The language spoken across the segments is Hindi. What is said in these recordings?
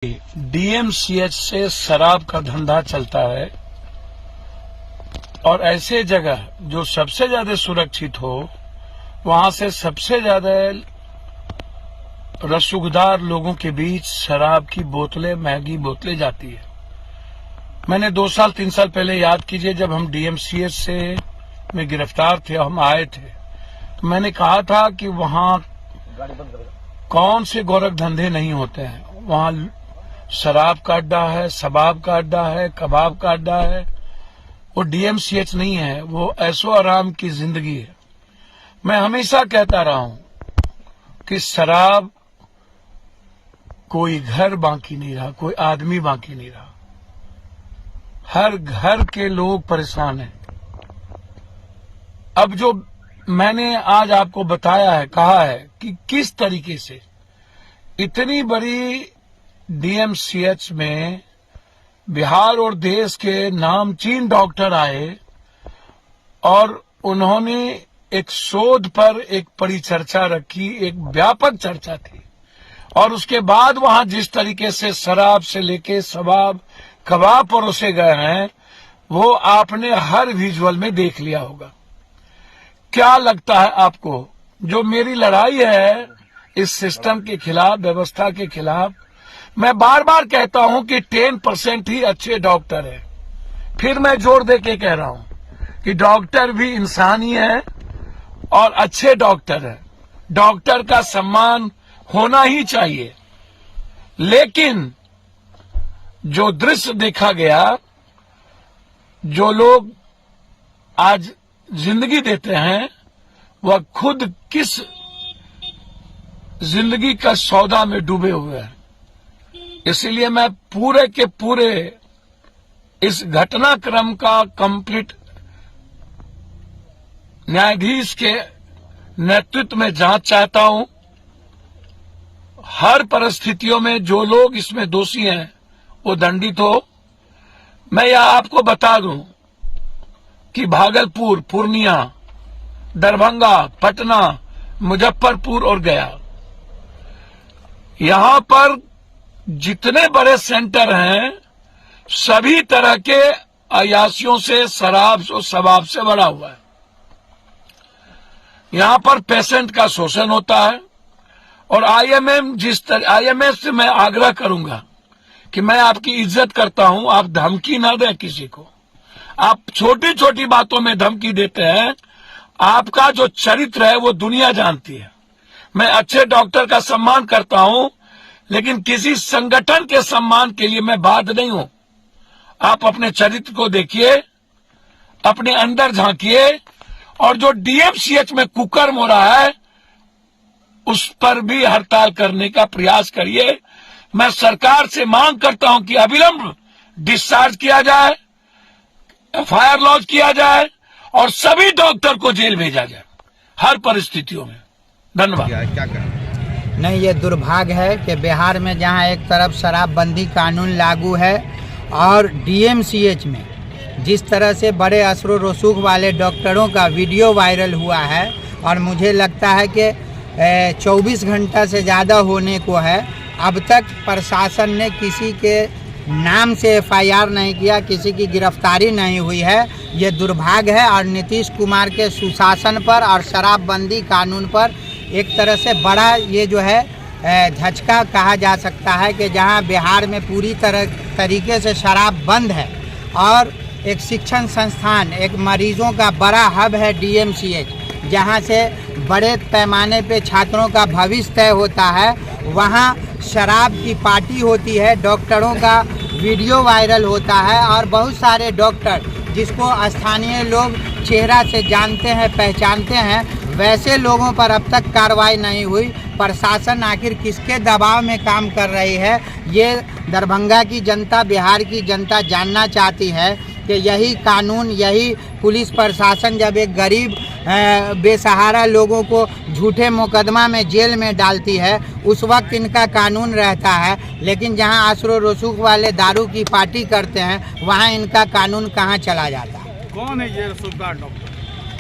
डीएमसीएच से शराब का धंधा चलता है और ऐसे जगह जो सबसे ज्यादा सुरक्षित हो वहां से सबसे ज्यादा रसूखदार लोगों के बीच शराब की बोतलें, महंगी बोतलें जाती है। मैंने 2 साल 3 साल पहले याद कीजिए, जब हम डीएमसीएच से में गिरफ्तार थे, हम आए थे, तो मैंने कहा था कि वहां कौन से गोरख धंधे नहीं होते हैं। वहां शराब का अड्डा है, शबाब का अड्डा है, कबाब का अड्डा है। वो डीएमसीएच नहीं है, वो ऐशो आराम की जिंदगी है। मैं हमेशा कहता रहा हूं कि शराब कोई घर बाकी नहीं रहा, कोई आदमी बाकी नहीं रहा। हर घर के लोग परेशान हैं। अब जो मैंने आज आपको बताया है, कहा है कि किस तरीके से इतनी बड़ी डीएमसीएच में बिहार और देश के नामचीन डॉक्टर आए और उन्होंने एक शोध पर एक परिचर्चा रखी, एक व्यापक चर्चा थी। और उसके बाद वहां जिस तरीके से शराब से लेके शबाब, कबाब परोसे गए हैं, वो आपने हर विजुअल में देख लिया होगा। क्या लगता है आपको, जो मेरी लड़ाई है इस सिस्टम के खिलाफ, व्यवस्था के खिलाफ, मैं बार बार कहता हूं कि 10% ही अच्छे डॉक्टर हैं। फिर मैं जोर दे के कह रहा हूं कि डॉक्टर भी इंसान ही है और अच्छे डॉक्टर हैं। डॉक्टर का सम्मान होना ही चाहिए। लेकिन जो दृश्य देखा गया, जो लोग आज जिंदगी देते हैं, वह खुद किस जिंदगी का सौदा में डूबे हुए हैं। इसलिए मैं पूरे के पूरे इस घटनाक्रम का कंप्लीट न्यायाधीश के नेतृत्व में जांच चाहता हूं। हर परिस्थितियों में जो लोग इसमें दोषी हैं वो दंडित हो। मैं यह आपको बता दूं कि भागलपुर, पूर्णिया, दरभंगा, पटना, मुजफ्फरपुर और गया, यहां पर जितने बड़े सेंटर हैं, सभी तरह के अयाशियों से, शराब और शबाब से भरा हुआ है। यहां पर पेशेंट का शोषण होता है। और आईएमए से मैं आग्रह करूंगा कि मैं आपकी इज्जत करता हूं, आप धमकी ना दें किसी को। आप छोटी छोटी बातों में धमकी देते हैं। आपका जो चरित्र है वो दुनिया जानती है। मैं अच्छे डॉक्टर का सम्मान करता हूं, लेकिन किसी संगठन के सम्मान के लिए मैं बाध्य नहीं हूं। आप अपने चरित्र को देखिए, अपने अंदर झांकिए, और जो डीएमसीएच में कुकर्म हो रहा है उस पर भी हड़ताल करने का प्रयास करिए। मैं सरकार से मांग करता हूं कि अविलंब डिस्चार्ज किया जाए, एफआईआर लॉन्च किया जाए और सभी डॉक्टर को जेल भेजा जाए हर परिस्थितियों में। धन्यवाद। क्या करें? नहीं, ये दुर्भाग्य है कि बिहार में जहां एक तरफ शराबबंदी कानून लागू है और डीएमसीएच में जिस तरह से बड़े असर रसूख वाले डॉक्टरों का वीडियो वायरल हुआ है, और मुझे लगता है कि 24 घंटा से ज़्यादा होने को है, अब तक प्रशासन ने किसी के नाम से एफआईआर नहीं किया, किसी की गिरफ्तारी नहीं हुई है। ये दुर्भाग्य है और नीतीश कुमार के सुशासन पर और शराबबंदी कानून पर एक तरह से बड़ा ये जो है झटका कहा जा सकता है कि जहां बिहार में पूरी तरीके से शराब बंद है और एक शिक्षण संस्थान, एक मरीजों का बड़ा हब है डीएमसीएच, जहां से बड़े पैमाने पे छात्रों का भविष्य तय होता है, वहां शराब की पार्टी होती है, डॉक्टरों का वीडियो वायरल होता है और बहुत सारे डॉक्टर जिसको स्थानीय लोग चेहरा से जानते हैं, पहचानते हैं, वैसे लोगों पर अब तक कार्रवाई नहीं हुई। प्रशासन आखिर किसके दबाव में काम कर रही है, ये दरभंगा की जनता, बिहार की जनता जानना चाहती है कि यही कानून, यही पुलिस प्रशासन जब एक गरीब बेसहारा लोगों को झूठे मुकदमा में जेल में डालती है, उस वक्त इनका कानून रहता है, लेकिन जहां असर रसूख वाले दारू की पार्टी करते हैं वहां इनका कानून कहां चला जाता है। कौन है ये रसूखदार डॉक्टर?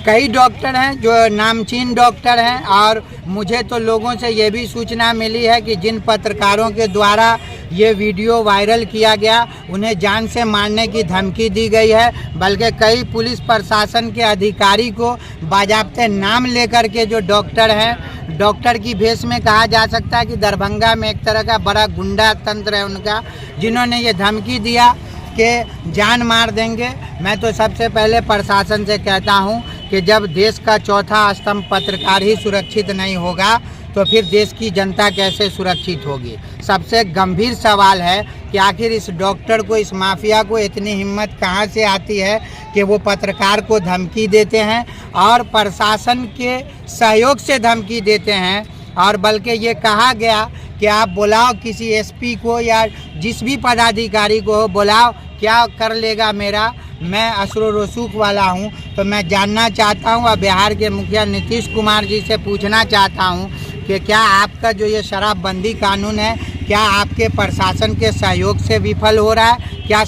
कई डॉक्टर हैं जो नामचीन डॉक्टर हैं, और मुझे तो लोगों से ये भी सूचना मिली है कि जिन पत्रकारों के द्वारा ये वीडियो वायरल किया गया, उन्हें जान से मारने की धमकी दी गई है। बल्कि कई पुलिस प्रशासन के अधिकारी को बाजाब्ते नाम लेकर के जो डॉक्टर हैं, डॉक्टर की भेष में कहा जा सकता है कि दरभंगा में एक तरह का बड़ा गुंडा तंत्र है उनका, जिन्होंने ये धमकी दिया कि जान मार देंगे। मैं तो सबसे पहले प्रशासन से कहता हूं कि जब देश का चौथा स्तंभ पत्रकार ही सुरक्षित नहीं होगा तो फिर देश की जनता कैसे सुरक्षित होगी। सबसे गंभीर सवाल है कि आखिर इस डॉक्टर को, इस माफिया को इतनी हिम्मत कहां से आती है कि वो पत्रकार को धमकी देते हैं और प्रशासन के सहयोग से धमकी देते हैं। और बल्कि ये कहा गया कि आप बुलाओ किसी एसपी को या जिस भी पदाधिकारी को हो, बुलाओ, क्या कर लेगा मेरा, मैं अशरफ रसूख वाला हूं। तो मैं जानना चाहता हूं और बिहार के मुखिया नीतीश कुमार जी से पूछना चाहता हूं कि क्या आपका जो ये शराबबंदी कानून है, क्या आपके प्रशासन के सहयोग से विफल हो रहा है? क्या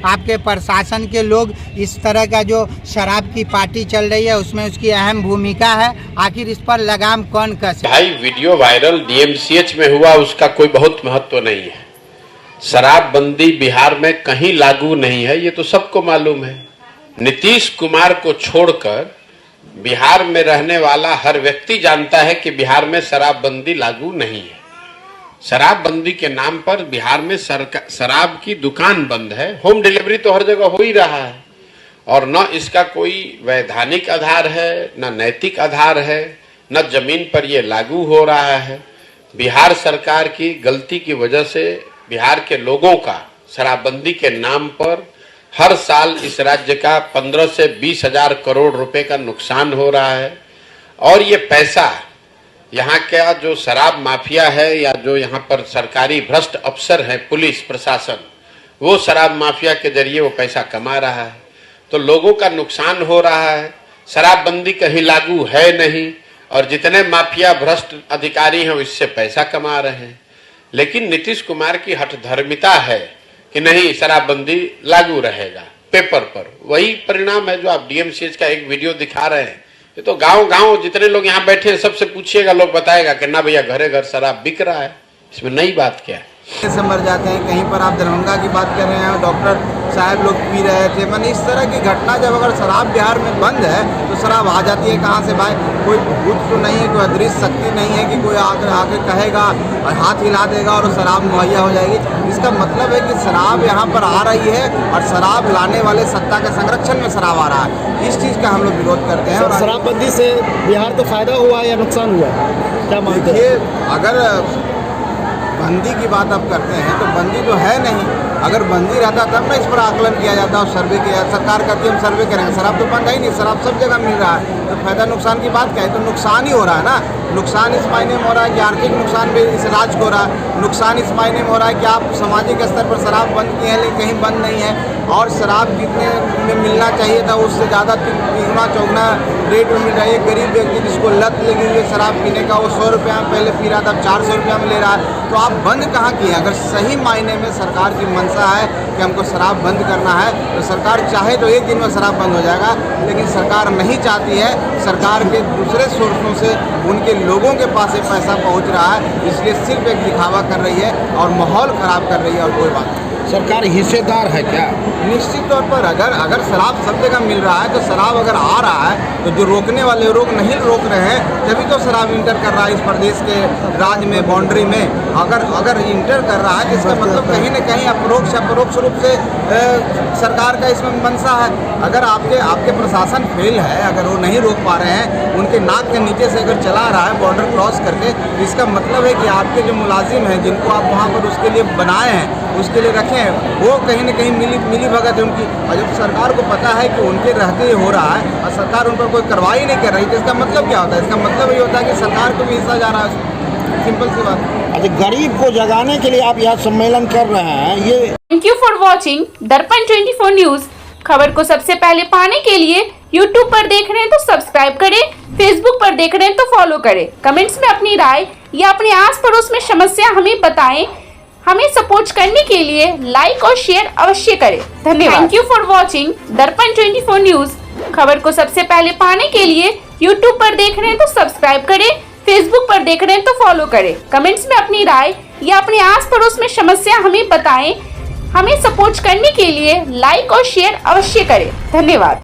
आपके प्रशासन के लोग इस तरह का जो शराब की पार्टी चल रही है उसमें उसकी अहम भूमिका है? आखिर इस पर लगाम कौन कसे? भाई, वीडियो वायरल डीएमसीएच में हुआ, उसका कोई बहुत महत्व नहीं है। शराबबंदी बिहार में कहीं लागू नहीं है, ये तो सबको मालूम है। नीतीश कुमार को छोड़कर बिहार में रहने वाला हर व्यक्ति जानता है कि बिहार में शराबबंदी लागू नहीं है। शराबबंदी के नाम पर बिहार में शराब की दुकान बंद है। होम डिलीवरी तो हर जगह हो ही रहा है और न इसका कोई वैधानिक आधार है, न नैतिक आधार है, न जमीन पर यह लागू हो रहा है। बिहार सरकार की गलती की वजह से बिहार के लोगों का शराबबंदी के नाम पर हर साल इस राज्य का 15 से 20 हजार करोड़ रुपए का नुकसान हो रहा है। और ये पैसा यहाँ का जो शराब माफिया है या जो यहाँ पर सरकारी भ्रष्ट अफसर हैं, पुलिस प्रशासन, वो शराब माफिया के जरिए वो पैसा कमा रहा है। तो लोगों का नुकसान हो रहा है। शराबबंदी कहीं लागू है नहीं और जितने माफिया भ्रष्ट अधिकारी हैं इससे पैसा कमा रहे हैं। लेकिन नीतीश कुमार की हठधर्मिता है कि नहीं, शराबबंदी लागू रहेगा पेपर पर। वही परिणाम है जो आप डीएमसीएच का एक वीडियो दिखा रहे हैं। ये तो गांव-गांव जितने लोग यहाँ बैठे हैं सबसे पूछिएगा, लोग बताएगा कि ना भैया घरे घर शराब बिक रहा है। इसमें नई बात क्या है? से मर जाते हैं। कहीं पर आप दरभंगा की बात कर रहे हैं, डॉक्टर साहब लोग पी रहे थे। मैंने इस तरह की घटना, जब अगर शराब बिहार में बंद है तो शराब आ जाती है कहाँ से भाई? कोई भूत तो नहीं है, कोई अदृश्य शक्ति नहीं है कि कोई आके कहेगा और हाथ हिला देगा और शराब मुहैया हो जाएगी। इसका मतलब है कि शराब यहाँ पर आ रही है और शराब लाने वाले सत्ता के संरक्षण में शराब आ रहा है। इस चीज़ का हम लोग विरोध करते हैं। और शराबबंदी से बिहार को फायदा हुआ या नुकसान हुआ, क्या मानते हैं? देखिए, अगर बंदी की बात आप करते हैं तो बंदी तो है नहीं। अगर बंदी रहता तब ना इस पर आकलन किया जाता और सर्वे किया। सरकार कहती है हम सर्वे करेंगे, शराब तो बंद है ही नहीं, शराब सब जगह मिल रहा है। तो फायदा नुकसान की बात क्या है? तो नुकसान ही हो रहा है ना। नुकसान इस मायने में हो रहा है कि आर्थिक नुकसान भी इस राज्य को हो रहा है। नुकसान इस मायने में हो रहा है कि आप सामाजिक स्तर पर शराब बंद किए हैं लेकिन कहीं बंद नहीं है और शराब जितने में मिलना चाहिए था उससे ज़्यादा तिगुना चौगुना रेट में मिल रहा है। एक गरीब व्यक्ति जिसको लत लगी हुई है शराब पीने का, वो 100 रुपया में पहले पी रहा था, अब 400 रुपया में ले रहा है। तो आप बंद कहाँ किए? अगर सही मायने में सरकार की मंशा है कि हमको शराब बंद करना है तो सरकार चाहे तो एक दिन में शराब बंद हो जाएगा, लेकिन सरकार नहीं चाहती है। सरकार के दूसरे सोर्सों से उनके लोगों के पास ये पैसा पहुंच रहा है, इसलिए सिर्फ एक दिखावा कर रही है और माहौल ख़राब कर रही है और कोई बात नहीं। सरकार हिस्सेदार है क्या? निश्चित तौर पर अगर शराब सब जगह मिल रहा है तो शराब अगर आ रहा है तो जो रोकने वाले लोग नहीं रोक रहे हैं तभी तो शराब इंटर कर रहा है इस प्रदेश के राज्य में, बाउंड्री में। अगर इंटर कर रहा है तो इसका मतलब कहीं न कहीं अपरोक्ष रूप से सरकार का इसमें मंशा है। अगर आपके प्रशासन फेल है, अगर वो नहीं रोक पा रहे हैं, उनके नाक के नीचे से अगर चला रहा है बॉर्डर क्रॉस करके, तो इसका मतलब है कि आपके जो मुलाजिम हैं जिनको आप वहाँ पर उसके लिए बनाए हैं, उसके लिए रखे हैं, वो कहीं न कहीं मिली भगत है उनकी। और जब सरकार को पता है कि उनके रहते हो रहा है और सरकार उन पर कोई कार्रवाई नहीं कर रही तो इसका मतलब क्या होता है? इसका मतलब ये होता है कि सरकार को भी हिस्सा जा रहा है। सिंपल सी बात। अच्छा, गरीब को जगाने के लिए आप यहाँ सम्मेलन कर रहे हैं, ये। थैंक यू फॉर वॉचिंग दर्पण 24 न्यूज। खबर को सबसे पहले पाने के लिए YouTube पर देख रहे हैं तो सब्सक्राइब करें, Facebook पर देख रहे हैं तो फॉलो करें। कमेंट्स में अपनी राय या अपने आस पड़ोस में समस्या हमें बताएं। हमें सपोर्ट करने के लिए लाइक और शेयर अवश्य करें। धन्यवाद। थैंक यू फॉर वॉचिंग दर्पण 24 न्यूज। खबर को सबसे पहले पाने के लिए YouTube पर देख रहे हैं तो सब्सक्राइब करें, Facebook पर देख रहे हैं तो फॉलो करें। कमेंट्स में अपनी राय या अपने आस पड़ोस में समस्या हमें बताएं। हमें सपोर्ट करने के लिए लाइक और शेयर अवश्य करें। धन्यवाद।